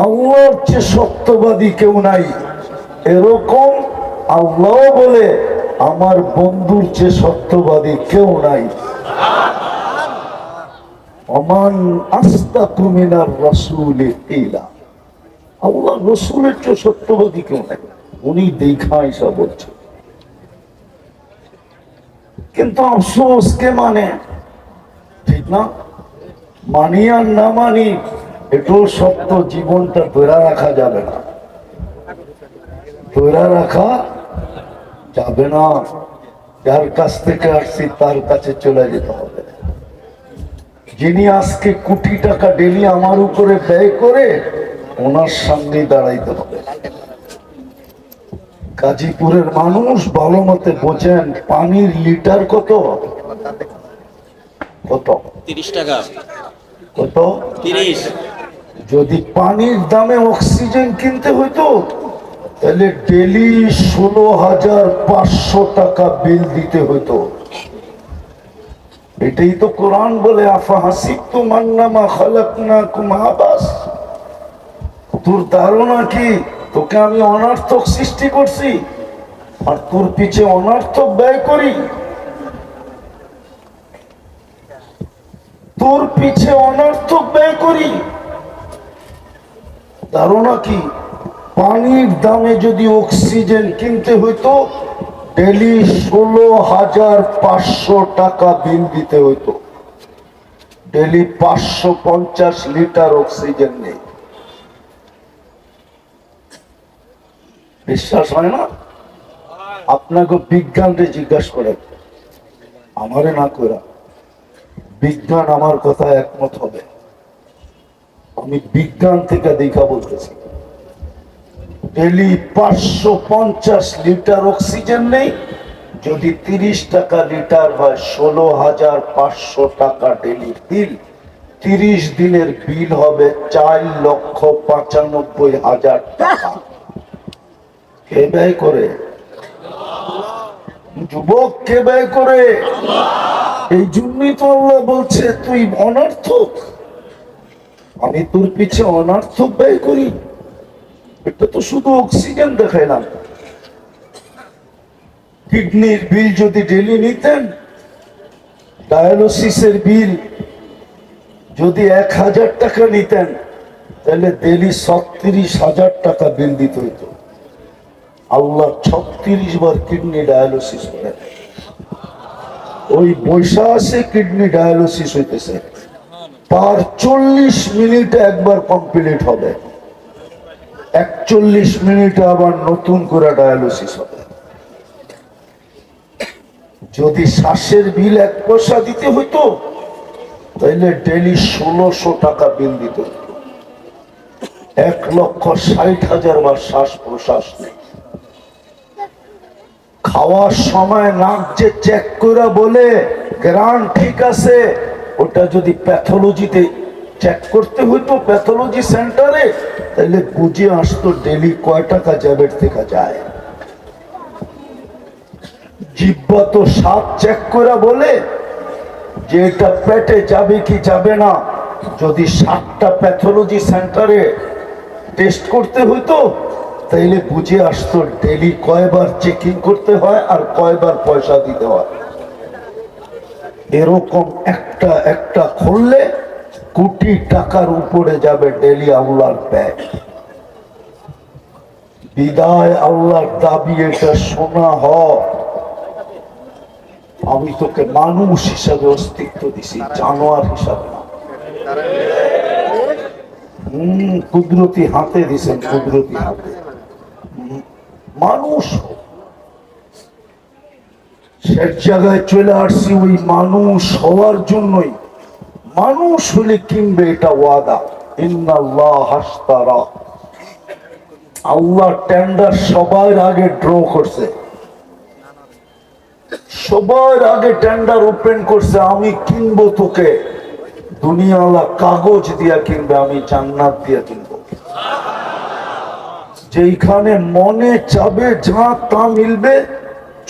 আল্লাহর চেয়ে সত্যবাদী কেউ নাই, এরকম আল্লাহ বলে আমার বন্ধুর চেয়ে সত্যবাদী কেউ নাই। ওমান আসতাকু মিনার রাসূলি কিলা, আল্লাহ রসুলের চেয়ে সত্যবাদী কেউ নাই, উনি দেখা এসা বলছে। কিন্তু আফসোস কে মানে, ঠিক না? মানি আর না মানি এটাও সত্য, জীবনটা ধরে রাখা যাবে না, ধরে রাখা যাবে না। যার কাছ থেকে আসছি তার কাছে চলে যেতে হবে। যিনি আজকে কোটি টাকা ডেলি আমার উপরে ব্যয় করে, ওনার সামনে দাঁড়াইতে হবে। গাজীপুরের মানুষ ভালো মতে বোঝেন, পানির লিটার কত? কত? 30 টাকা। কত? 30। যদি পানির দামে অক্সিজেন কিনতে হইতো তাহলে ডেলি 16,500 টাকা বিল দিতে হইতো। এটাই তো কোরআন বলে, আফা হাসিবতুম আন্নামা খালাকনাকুম আবাস। তোর ধারণা কি তোকে আমি অনর্থক সৃষ্টি করছি আর তোর পিছে অনর্থক ব্যয় করি? তোর পিছে অনর্থক ব্যয় করি? ধারণা কি পানির দামে যদি অক্সিজেন কিনতে হইতো ডেলি 16,500 টাকা বিল দিতে হইতো। ডেলি 550 লিটার অক্সিজেন নেই। বিশ্বাস হয় না? আপনাকে বিজ্ঞানকে জিজ্ঞাসা করে, আমারে না করা। বিজ্ঞান আমার কথা একমত হবে। আমি বিজ্ঞান থেকে দেখা বলতেছি, ডেলি 550 লিটার অক্সিজেন নেই। যদি 30 টাকা লিটার হয় 16,500 টাকা ডেলি বিল। 30 দিনের বিল হবে 4,95,000 টাকা। কে ব্যয় করে? যুবক কে ব্যয় করে? এই জন্যই তো আল্লাহ বলছে তুই অনর্থক, আমি তোর পিছে অনর্থক ব্যয় করি। এটা তো শুধু অক্সিজেন দেখাইলাম। কিডনির বিল যদি ডেলি নিতেন, ডায়ালিসিসের বিল যদি 1,000 টাকা নিতেন, তাহলে ডেলি 36,000 টাকা বিল দিতে হইতো। আল্লাহ 36 বার কিডনি ডায়ালিসিস করে, ওই বৈশা আছে কিডনি ডায়ালিসিস হইতেছে। পার 40 মিনিটে একবার কমপ্লিট হবে, 41 মিনিটে আবার নতুন করে ডায়ালিসিস হবে। যদি শ্বাসের বিল 1 পয়সা দিতে হইতো তাহলে ডেলি 1600 টাকা বিল দিতে হইতো। 1,60,000 বার শ্বাস প্রশ্বাস নেই। খাওয়ার সময় নাক যে চেক করে বলে গ্রান ঠিক আছে, ওটা যদি প্যাথোলজিতে চেক করতে হইতো প্যাথোলজি সেন্টারে, তাহলে বুঝে আসতো ডেলি কয় টাকা জ্যাবের থেকে যায়। জিহ্বা তো স্বাদ চেক করে বলে যে এটা পেটে যাবে কি যাবে না। যদি 7টা প্যাথোলজি সেন্টারে টেস্ট করতে হইতো তাইলে বুঝে আসতো ডেলি কয়বার চেকিং করতে হয় আর কয়বার পয়সা দিতে হয়। এরকম একটা একটা খুললে কোটি টাকার উপরে যাবে ডেলি আল্লাহর ব্যয়। বিদায় আল্লাহর দাবি এটা শোনা হয়, আমি তোকে মানুষ হিসাবে অস্তিত্ব দিছি, জানোয়ার হিসাবে না। কুদরতি হাতে দিছেন, কুদরতি হাতে। মানুষ সে জায়গায় চলে আসছি ওই মানুষ হওয়ার জন্যই। মানুষ হলে কিনবে এটা ওয়াদা। ইন্নাল্লাহ হাশতারা, আল্লাহ টেন্ডার সবার আগে ড্র করছে, সবার আগে টেন্ডার ওপেন করছে। আমি কিনবো তোকে, দুনিয়াওয়ালা কাগজ দিয়া কিনবে, আমি জান্নাত দিয়া কিনবো। যেখানে মনে চাবে যা তা মিলবে,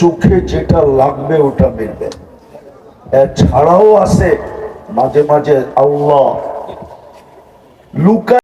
চোখে যেটা লাগবে ওটা মিলবে। এছাড়াও আছে মাঝে মাঝে আল্লাহ লুকা